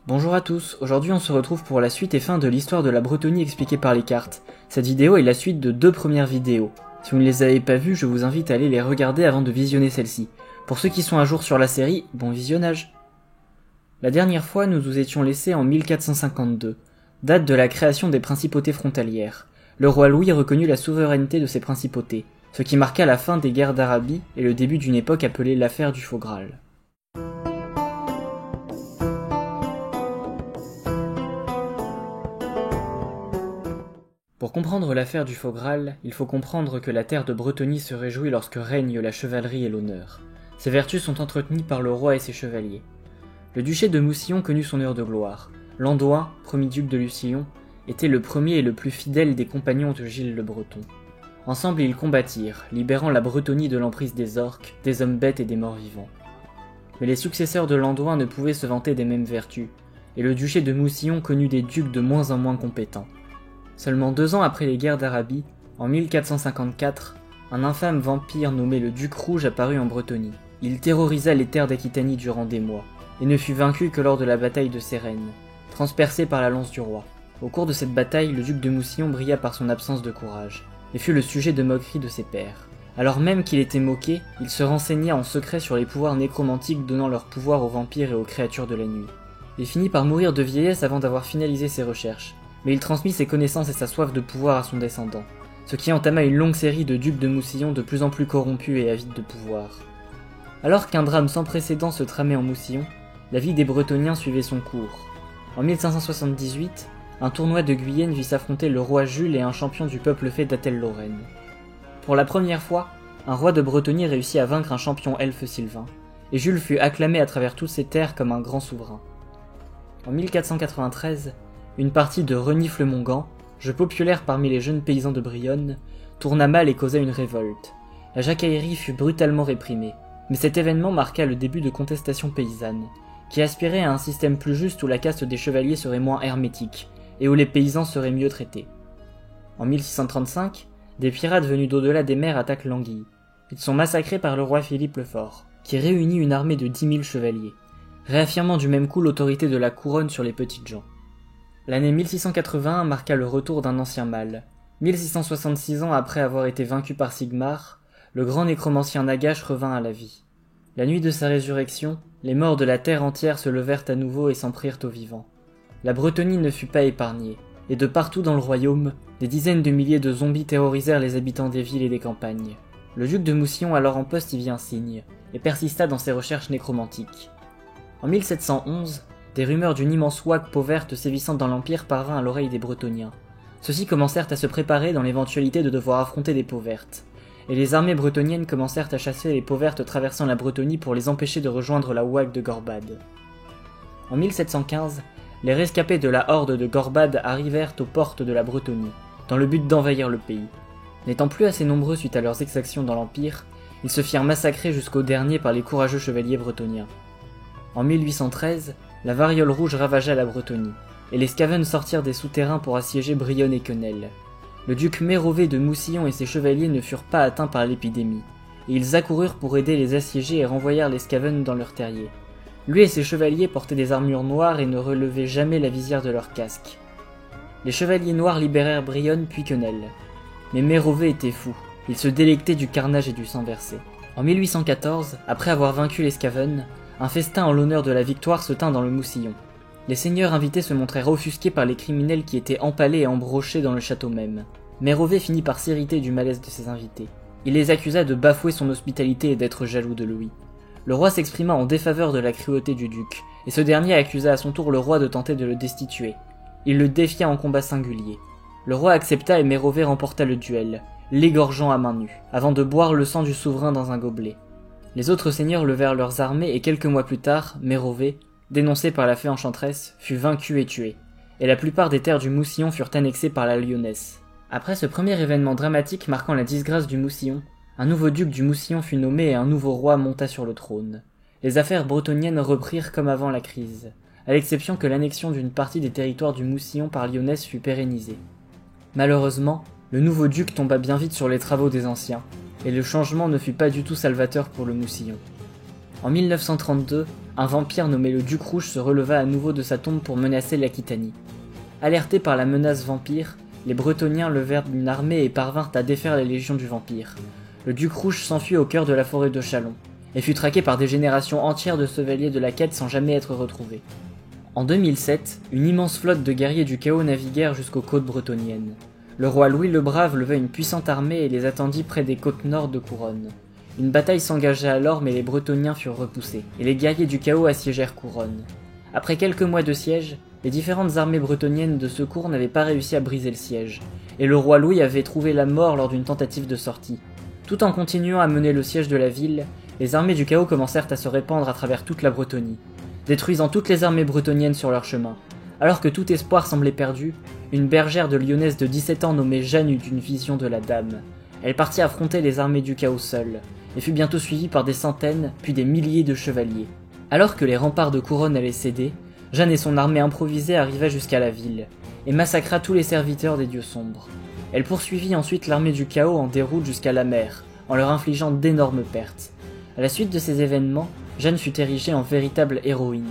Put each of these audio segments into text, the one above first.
Bonjour à tous, aujourd'hui on se retrouve pour la suite et fin de l'histoire de la Bretonie expliquée par les cartes. Cette vidéo est la suite de deux premières vidéos. Si vous ne les avez pas vues, je vous invite à aller les regarder avant de visionner celle-ci. Pour ceux qui sont à jour sur la série, bon visionnage. La dernière fois, nous nous étions laissés en 1452, date de la création des principautés frontalières. Le roi Louis reconnut la souveraineté de ces principautés, ce qui marqua la fin des guerres d'Arabie et le début d'une époque appelée l'affaire du Faux Graal. Pour comprendre l'affaire du Faux Graal, il faut comprendre que la terre de Bretonie se réjouit lorsque règne la chevalerie et l'honneur. Ces vertus sont entretenues par le roi et ses chevaliers. Le duché de Moussillon connut son heure de gloire. Landoin, premier duc de Lucillon, était le premier et le plus fidèle des compagnons de Gilles le Breton. Ensemble ils combattirent, libérant la Bretonie de l'emprise des orques, des hommes bêtes et des morts vivants. Mais les successeurs de Landoin ne pouvaient se vanter des mêmes vertus, et le duché de Moussillon connut des ducs de moins en moins compétents. Seulement 2 ans après les guerres d'Arabie, en 1454, un infâme vampire nommé le Duc Rouge apparut en Bretonie. Il terrorisa les terres d'Aquitanie durant des mois, et ne fut vaincu que lors de la bataille de Cérène, transpercé par la lance du roi. Au cours de cette bataille, le duc de Moussillon brilla par son absence de courage, et fut le sujet de moqueries de ses pairs. Alors même qu'il était moqué, il se renseigna en secret sur les pouvoirs nécromantiques donnant leur pouvoir aux vampires et aux créatures de la nuit. Il finit par mourir de vieillesse avant d'avoir finalisé ses recherches, mais il transmit ses connaissances et sa soif de pouvoir à son descendant, ce qui entama une longue série de ducs de Moussillon de plus en plus corrompus et avides de pouvoir. Alors qu'un drame sans précédent se tramait en Moussillon, la vie des Bretoniens suivait son cours. En 1578, un tournoi de Guyenne vit s'affronter le roi Jules et un champion du peuple fait d'Athel-Lorraine. Pour la première fois, un roi de Bretonie réussit à vaincre un champion elfe sylvain, et Jules fut acclamé à travers toutes ses terres comme un grand souverain. En 1493, une partie de Renifle-Mongant, jeu populaire parmi les jeunes paysans de Brionne, tourna mal et causa une révolte. La jacaillerie fut brutalement réprimée, mais cet événement marqua le début de contestations paysannes, qui aspiraient à un système plus juste où la caste des chevaliers serait moins hermétique, et où les paysans seraient mieux traités. En 1635, des pirates venus d'au-delà des mers attaquent l'Anguille. Ils sont massacrés par le roi Philippe le Fort, qui réunit une armée de 10 000 chevaliers, réaffirmant du même coup l'autorité de la couronne sur les petites gens. L'année 1681 marqua le retour d'un ancien mal. 1666 ans après avoir été vaincu par Sigmar, le grand nécromancien Nagash revint à la vie. La nuit de sa résurrection, les morts de la terre entière se levèrent à nouveau et s'en prirent aux vivants. La Bretonie ne fut pas épargnée, et de partout dans le royaume, des dizaines de milliers de zombies terrorisèrent les habitants des villes et des campagnes. Le duc de Moussillon, alors en poste, y vit un signe, et persista dans ses recherches nécromantiques. En 1711, des rumeurs d'une immense ouate peau verte sévissant dans l'Empire parvint à l'oreille des Bretoniens. Ceux-ci commencèrent à se préparer dans l'éventualité de devoir affronter des peaux vertes, et les armées bretoniennes commencèrent à chasser les peaux vertes traversant la Bretonie pour les empêcher de rejoindre la ouate de Gorbad. En 1715, les rescapés de la horde de Gorbad arrivèrent aux portes de la Bretonie, dans le but d'envahir le pays. N'étant plus assez nombreux suite à leurs exactions dans l'Empire, ils se firent massacrer jusqu'au dernier par les courageux chevaliers bretoniens. En 1813, la variole rouge ravagea la Bretonie, et les Scaven sortirent des souterrains pour assiéger Brionne et Quenelle. Le duc Mérové de Moussillon et ses chevaliers ne furent pas atteints par l'épidémie, et ils accoururent pour aider les assiégés et renvoyèrent les Scaven dans leur terrier. Lui et ses chevaliers portaient des armures noires et ne relevaient jamais la visière de leur casque. Les chevaliers noirs libérèrent Brionne puis Quenelle. Mais Mérové était fou, il se délectait du carnage et du sang versé. En 1814, après avoir vaincu les Scaven, un festin en l'honneur de la victoire se tint dans le Moussillon. Les seigneurs invités se montrèrent offusqués par les criminels qui étaient empalés et embrochés dans le château même. Mérové finit par s'irriter du malaise de ses invités. Il les accusa de bafouer son hospitalité et d'être jaloux de Louis. Le roi s'exprima en défaveur de la cruauté du duc, et ce dernier accusa à son tour le roi de tenter de le destituer. Il le défia en combat singulier. Le roi accepta et Mérové remporta le duel, l'égorgeant à main nue, avant de boire le sang du souverain dans un gobelet. Les autres seigneurs levèrent leurs armées et quelques mois plus tard, Mérové, dénoncé par la fée enchanteresse, fut vaincu et tué, et la plupart des terres du Moussillon furent annexées par la Lyonesse. Après ce premier événement dramatique marquant la disgrâce du Moussillon, un nouveau duc du Moussillon fut nommé et un nouveau roi monta sur le trône. Les affaires bretoniennes reprirent comme avant la crise, à l'exception que l'annexion d'une partie des territoires du Moussillon par Lyonesse fut pérennisée. Malheureusement, le nouveau duc tomba bien vite sur les travaux des anciens, et le changement ne fut pas du tout salvateur pour le Moussillon. En 1932, un vampire nommé le Duc Rouge se releva à nouveau de sa tombe pour menacer l'Aquitanie. Alertés par la menace vampire, les Bretoniens levèrent une armée et parvinrent à défaire les légions du vampire. Le Duc Rouge s'enfuit au cœur de la forêt de Chalon, et fut traqué par des générations entières de chevaliers de la quête sans jamais être retrouvé. En 2007, une immense flotte de guerriers du chaos naviguèrent jusqu'aux côtes bretoniennes. Le roi Louis le Brave leva une puissante armée et les attendit près des côtes nord de Couronne. Une bataille s'engagea alors, mais les Bretoniens furent repoussés, et les guerriers du chaos assiégèrent Couronne. Après quelques mois de siège, les différentes armées bretoniennes de secours n'avaient pas réussi à briser le siège, et le roi Louis avait trouvé la mort lors d'une tentative de sortie. Tout en continuant à mener le siège de la ville, les armées du chaos commencèrent à se répandre à travers toute la Bretonie, détruisant toutes les armées bretoniennes sur leur chemin. Alors que tout espoir semblait perdu, une bergère de Lyonnaise de 17 ans nommée Jeanne eut une vision de la dame. Elle partit affronter les armées du chaos seule, et fut bientôt suivie par des centaines, puis des milliers de chevaliers. Alors que les remparts de Couronne allaient céder, Jeanne et son armée improvisée arriva jusqu'à la ville, et massacra tous les serviteurs des dieux sombres. Elle poursuivit ensuite l'armée du chaos en déroute jusqu'à la mer, en leur infligeant d'énormes pertes. À la suite de ces événements, Jeanne fut érigée en véritable héroïne,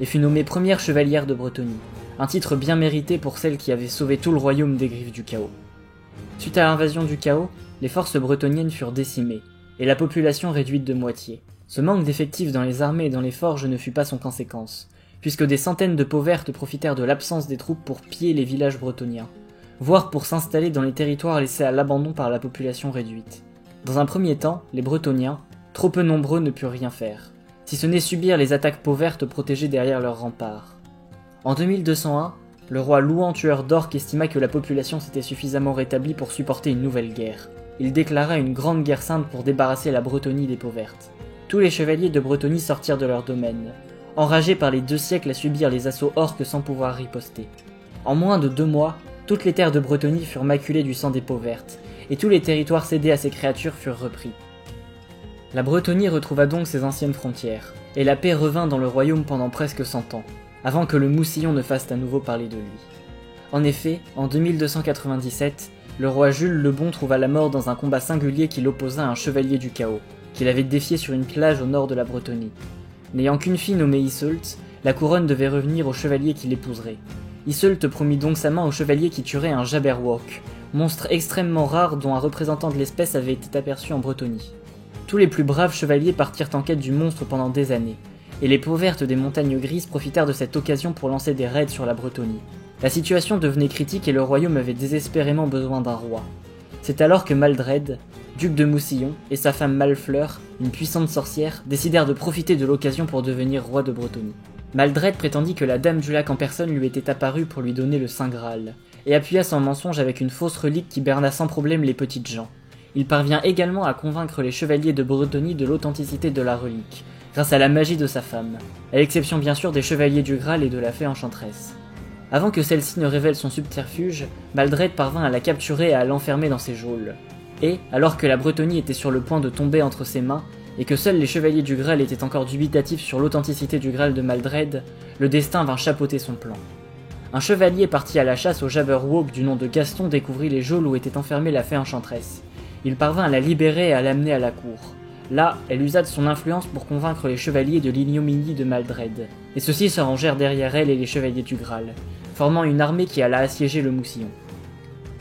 et fut nommée première chevalière de Bretonie, un titre bien mérité pour celle qui avait sauvé tout le royaume des griffes du chaos. Suite à l'invasion du chaos, les forces bretoniennes furent décimées, et la population réduite de moitié. Ce manque d'effectifs dans les armées et dans les forges ne fut pas sans conséquence, puisque des centaines de peaux vertes profitèrent de l'absence des troupes pour piller les villages bretoniens, voire pour s'installer dans les territoires laissés à l'abandon par la population réduite. Dans un premier temps, les Bretoniens, trop peu nombreux, ne purent rien faire, si ce n'est subir les attaques peaux vertes protégées derrière leurs remparts. En 2201, le roi Louan tueur d'orques estima que la population s'était suffisamment rétablie pour supporter une nouvelle guerre. Il déclara une grande guerre sainte pour débarrasser la Bretonie des peaux vertes. Tous les chevaliers de Bretonie sortirent de leur domaine, enragés par les 2 siècles à subir les assauts orques sans pouvoir riposter. En moins de 2 mois, toutes les terres de Bretonie furent maculées du sang des peaux vertes, et tous les territoires cédés à ces créatures furent repris. La Bretonie retrouva donc ses anciennes frontières, et la paix revint dans le royaume pendant presque 100 ans, avant que le Moussillon ne fasse à nouveau parler de lui. En effet, en 2297, le roi Jules le Bon trouva la mort dans un combat singulier qui l'opposa à un chevalier du chaos, qu'il avait défié sur une plage au nord de la Bretonie. N'ayant qu'une fille nommée Iseult, la couronne devait revenir au chevalier qui l'épouserait. Iseult promit donc sa main au chevalier qui tuerait un Jabberwock, monstre extrêmement rare dont un représentant de l'espèce avait été aperçu en Bretonie. Tous les plus braves chevaliers partirent en quête du monstre pendant des années, et les peaux vertes des montagnes grises profitèrent de cette occasion pour lancer des raids sur la Bretonie. La situation devenait critique et le royaume avait désespérément besoin d'un roi. C'est alors que Maldred, duc de Moussillon, et sa femme Malfleur, une puissante sorcière, décidèrent de profiter de l'occasion pour devenir roi de Bretonie. Maldred prétendit que la Dame du Lac en personne lui était apparue pour lui donner le Saint Graal, et appuya son mensonge avec une fausse relique qui berna sans problème les petites gens. Il parvient également à convaincre les chevaliers de Bretonie de l'authenticité de la relique, grâce à la magie de sa femme, à l'exception bien sûr des chevaliers du Graal et de la fée enchanteresse. Avant que celle-ci ne révèle son subterfuge, Maldred parvint à la capturer et à l'enfermer dans ses geôles. Et, alors que la Bretonie était sur le point de tomber entre ses mains, et que seuls les chevaliers du Graal étaient encore dubitatifs sur l'authenticité du Graal de Maldred, le destin vint chapeauter son plan. Un chevalier parti à la chasse au Jabberwock du nom de Gaston découvrit les geôles où était enfermée la fée enchanteresse. Il parvint à la libérer et à l'amener à la cour. Là, elle usa de son influence pour convaincre les chevaliers de l'ignominie de Maldred, et ceux-ci se rangèrent derrière elle et les chevaliers du Graal, formant une armée qui alla assiéger le Moussillon.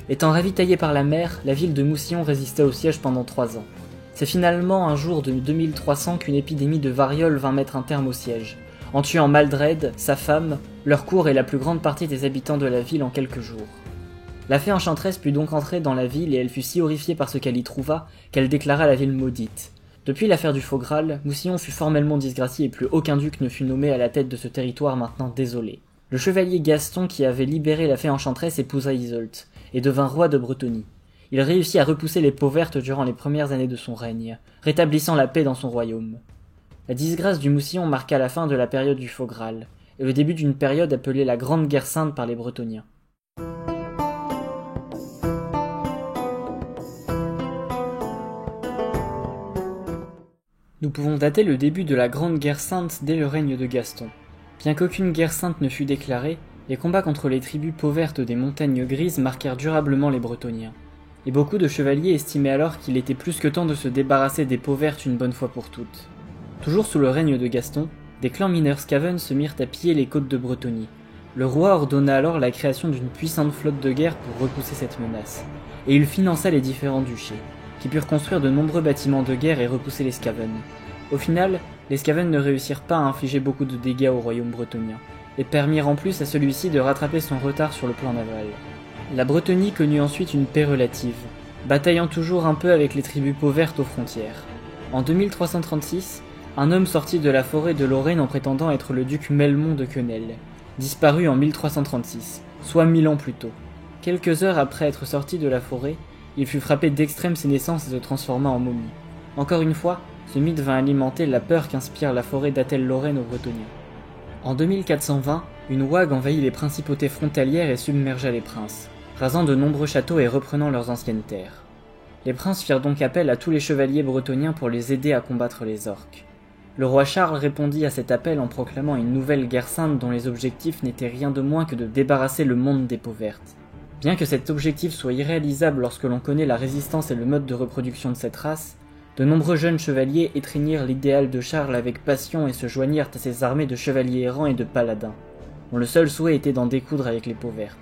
Étant ravitaillée par la mer, la ville de Moussillon résista au siège pendant 3 ans. C'est finalement un jour de 2300 qu'une épidémie de variole vint mettre un terme au siège, en tuant Maldred, sa femme, leur cour et la plus grande partie des habitants de la ville en quelques jours. La fée enchanteresse put donc entrer dans la ville et elle fut si horrifiée par ce qu'elle y trouva qu'elle déclara la ville maudite. Depuis l'affaire du Faux Graal, Moussillon fut formellement disgracié et plus aucun duc ne fut nommé à la tête de ce territoire maintenant désolé. Le chevalier Gaston qui avait libéré la fée enchanteresse épousa Iseult, et devint roi de Bretonie. Il réussit à repousser les peaux vertes durant les premières années de son règne, rétablissant la paix dans son royaume. La disgrâce du Moussillon marqua la fin de la période du Faux Graal, et le début d'une période appelée la Grande Guerre Sainte par les Bretoniens. Nous pouvons dater le début de la Grande Guerre Sainte dès le règne de Gaston. Bien qu'aucune guerre sainte ne fût déclarée, les combats contre les tribus peaux vertes des montagnes grises marquèrent durablement les Bretoniens. Et beaucoup de chevaliers estimaient alors qu'il était plus que temps de se débarrasser des peaux vertes une bonne fois pour toutes. Toujours sous le règne de Gaston, des clans mineurs scaven se mirent à piller les côtes de Bretonie. Le roi ordonna alors la création d'une puissante flotte de guerre pour repousser cette menace, et il finança les différents duchés, qui purent construire de nombreux bâtiments de guerre et repousser les Scaven. Au final, les Scaven ne réussirent pas à infliger beaucoup de dégâts au royaume bretonien, et permirent en plus à celui-ci de rattraper son retard sur le plan naval. La Bretonie connut ensuite une paix relative, bataillant toujours un peu avec les tribus pauvertes aux frontières. En 2336, un homme sortit de la forêt de Lorraine en prétendant être le duc Melmond de Quenelle, disparu en 1336, soit 1000 ans plus tôt. Quelques heures après être sorti de la forêt, il fut frappé d'extrême sénescence et se transforma en momie. Encore une fois, ce mythe vint alimenter la peur qu'inspire la forêt d'Athel-Lorraine aux Bretoniens. En 2420, une ouague envahit les principautés frontalières et submergea les princes, rasant de nombreux châteaux et reprenant leurs anciennes terres. Les princes firent donc appel à tous les chevaliers bretoniens pour les aider à combattre les orques. Le roi Charles répondit à cet appel en proclamant une nouvelle guerre sainte dont les objectifs n'étaient rien de moins que de débarrasser le monde des peaux vertes. Bien que cet objectif soit irréalisable lorsque l'on connaît la résistance et le mode de reproduction de cette race, de nombreux jeunes chevaliers étreignirent l'idéal de Charles avec passion et se joignirent à ses armées de chevaliers errants et de paladins, dont le seul souhait était d'en découdre avec les peaux vertes.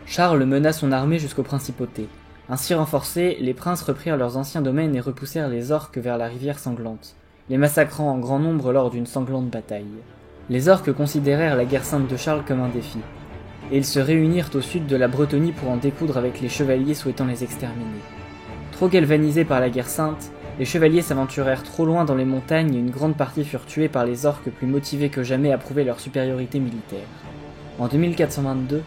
Charles mena son armée jusqu'aux principautés. Ainsi renforcés, les princes reprirent leurs anciens domaines et repoussèrent les orques vers la rivière sanglante, les massacrant en grand nombre lors d'une sanglante bataille. Les orques considérèrent la guerre sainte de Charles comme un défi, et ils se réunirent au sud de la Bretonie pour en découdre avec les chevaliers souhaitant les exterminer. Trop galvanisés par la guerre sainte, les chevaliers s'aventurèrent trop loin dans les montagnes et une grande partie furent tués par les orques plus motivés que jamais à prouver leur supériorité militaire. En 2422,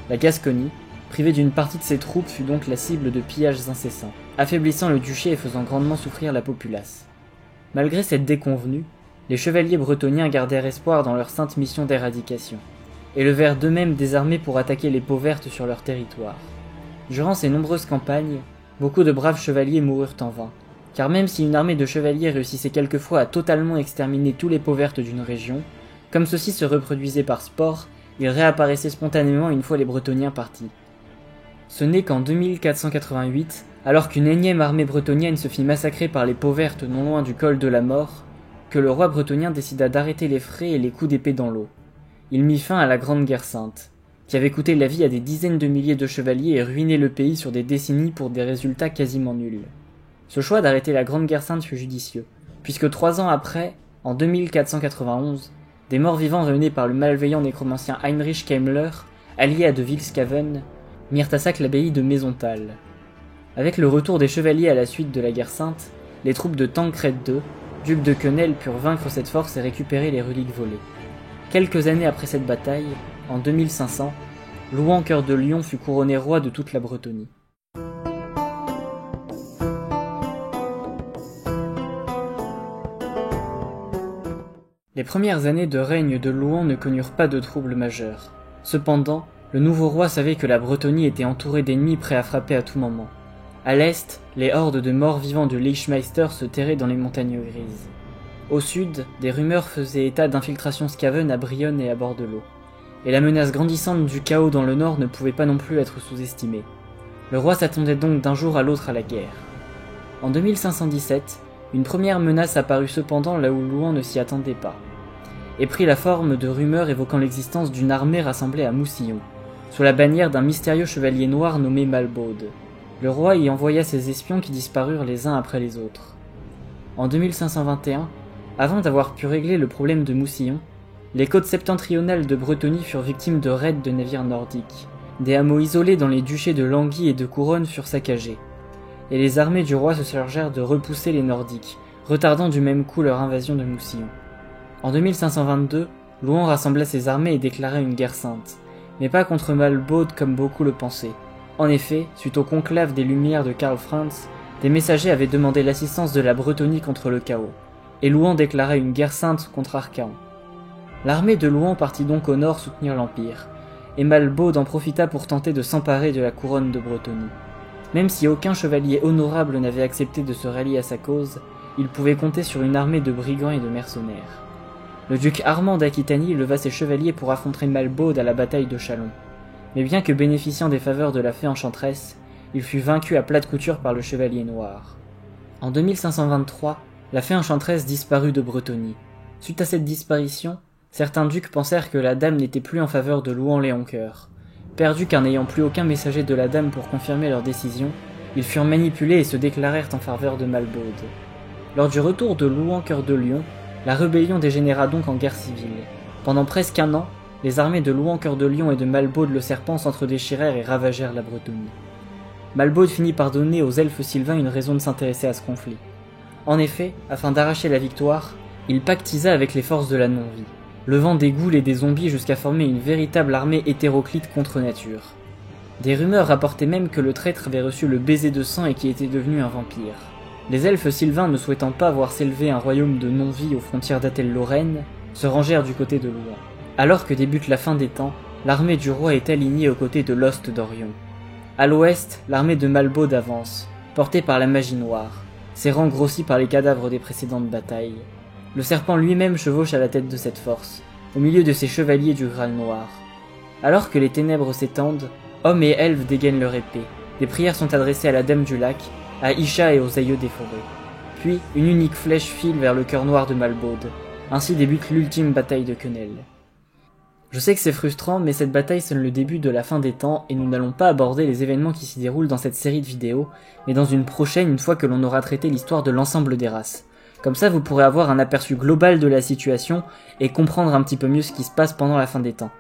la Gascogne, privée d'une partie de ses troupes, fut donc la cible de pillages incessants, affaiblissant le duché et faisant grandement souffrir la populace. Malgré cette déconvenue, les chevaliers bretoniens gardèrent espoir dans leur sainte mission d'éradication, et levèrent d'eux-mêmes des armées pour attaquer les peaux vertes sur leur territoire. Durant ces nombreuses campagnes, beaucoup de braves chevaliers moururent en vain, car même si une armée de chevaliers réussissait quelquefois à totalement exterminer tous les peaux vertes d'une région, comme ceux-ci se reproduisaient par sport, ils réapparaissaient spontanément une fois les Bretoniens partis. Ce n'est qu'en 2488, alors qu'une énième armée bretonienne se fit massacrer par les peaux vertes non loin du col de la mort, que le roi bretonien décida d'arrêter les frais et les coups d'épée dans l'eau. Il mit fin à la Grande Guerre Sainte, qui avait coûté la vie à des dizaines de milliers de chevaliers et ruiné le pays sur des décennies pour des résultats quasiment nuls. Ce choix d'arrêter la Grande Guerre Sainte fut judicieux, puisque 3 ans après, en 2491, des morts-vivants remenés par le malveillant nécromancien Heinrich Kemmler, allié à de Wilskaven, mirent à sac l'abbaye de Maisontal. Avec le retour des chevaliers à la suite de la guerre sainte, les troupes de Tancred II, duc de Quenelle, purent vaincre cette force et récupérer les reliques volées. Quelques années après cette bataille, en 2500, Louan Cœur de Lion fut couronné roi de toute la Bretonie. Les premières années de règne de Louan ne connurent pas de troubles majeurs. Cependant, le nouveau roi savait que la Bretonie était entourée d'ennemis prêts à frapper à tout moment. À l'est, les hordes de morts-vivants de Leichmeister se terraient dans les montagnes grises. Au sud, des rumeurs faisaient état d'infiltrations Skaven à Brionne et à bord de l'eau. Et la menace grandissante du chaos dans le nord ne pouvait pas non plus être sous-estimée. Le roi s'attendait donc d'un jour à l'autre à la guerre. En 2517, une première menace apparut cependant là où Louan ne s'y attendait pas, et prit la forme de rumeurs évoquant l'existence d'une armée rassemblée à Moussillon, sous la bannière d'un mystérieux chevalier noir nommé Malbaude. Le roi y envoya ses espions qui disparurent les uns après les autres. En 2521, avant d'avoir pu régler le problème de Moussillon, les côtes septentrionales de Bretonie furent victimes de raids de navires nordiques. Des hameaux isolés dans les duchés de Languy et de Couronne furent saccagés, et les armées du roi se chargèrent de repousser les Nordiques, retardant du même coup leur invasion de Moussillon. En 2522, Louan rassembla ses armées et déclara une guerre sainte, mais pas contre Malbaude comme beaucoup le pensaient. En effet, suite au conclave des Lumières de Karl Franz, des messagers avaient demandé l'assistance de la Bretonie contre le chaos, et Louan déclara une guerre sainte contre Arcahon. L'armée de Louan partit donc au nord soutenir l'Empire, et Malbaude en profita pour tenter de s'emparer de la couronne de Bretonie. Même si aucun chevalier honorable n'avait accepté de se rallier à sa cause, il pouvait compter sur une armée de brigands et de mercenaires. Le duc Armand d'Aquitanie leva ses chevaliers pour affronter Malbaude à la bataille de Châlons. Mais bien que bénéficiant des faveurs de la fée enchanteresse, il fut vaincu à plate couture par le chevalier noir. En 2523, la fée enchanteresse disparut de Bretonnie. Suite à cette disparition, certains ducs pensèrent que la dame n'était plus en faveur de Louan-Léoncoeur. Perdus car n'ayant plus aucun messager de la dame pour confirmer leur décision, ils furent manipulés et se déclarèrent en faveur de Malbaude. Lors du retour de Louan-Cœur de Lion, la rébellion dégénéra donc en guerre civile. Pendant presque un an, les armées de Louan-Cœur de Lion et de Malbaude le Serpent s'entredéchirèrent et ravagèrent la Bretonnie. Malbaude finit par donner aux elfes sylvains une raison de s'intéresser à ce conflit. En effet, afin d'arracher la victoire, il pactisa avec les forces de la non-vie, levant des ghouls et des zombies jusqu'à former une véritable armée hétéroclite contre nature. Des rumeurs rapportaient même que le traître avait reçu le baiser de sang et qu'il était devenu un vampire. Les elfes sylvains, ne souhaitant pas voir s'élever un royaume de non-vie aux frontières d'Athel-Lorraine, se rangèrent du côté de Louan. Alors que débute la fin des temps, l'armée du roi est alignée aux côtés de l'Ost d'Orion. À l'ouest, l'armée de Malbaude avance, portée par la magie noire, ses rangs grossis par les cadavres des précédentes batailles. Le serpent lui-même chevauche à la tête de cette force, au milieu de ses chevaliers du Graal noir. Alors que les ténèbres s'étendent, hommes et elfes dégainent leur épée. Des prières sont adressées à la Dame du Lac, à Isha et aux aïeux des forêts. Puis, une unique flèche file vers le cœur noir de Malbaude. Ainsi débute l'ultime bataille de Quenelle. Je sais que c'est frustrant, mais cette bataille sonne le début de la fin des temps et nous n'allons pas aborder les événements qui s'y déroulent dans cette série de vidéos, mais dans une prochaine une fois que l'on aura traité l'histoire de l'ensemble des races. Comme ça vous pourrez avoir un aperçu global de la situation et comprendre un petit peu mieux ce qui se passe pendant la fin des temps.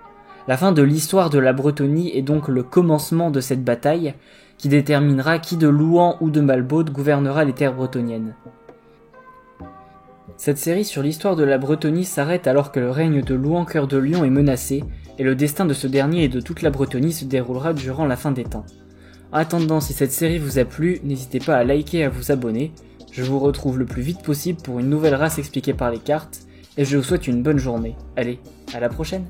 La fin de l'histoire de la Bretonnie est donc le commencement de cette bataille qui déterminera qui de Louan ou de Malbaude gouvernera les terres bretonniennes. Cette série sur l'histoire de la Bretonnie s'arrête alors que le règne de Louan-Cœur de Lion est menacé, et le destin de ce dernier et de toute la Bretonnie se déroulera durant la fin des temps. En attendant, si cette série vous a plu, n'hésitez pas à liker et à vous abonner. Je vous retrouve le plus vite possible pour une nouvelle race expliquée par les cartes, et je vous souhaite une bonne journée. Allez, à la prochaine!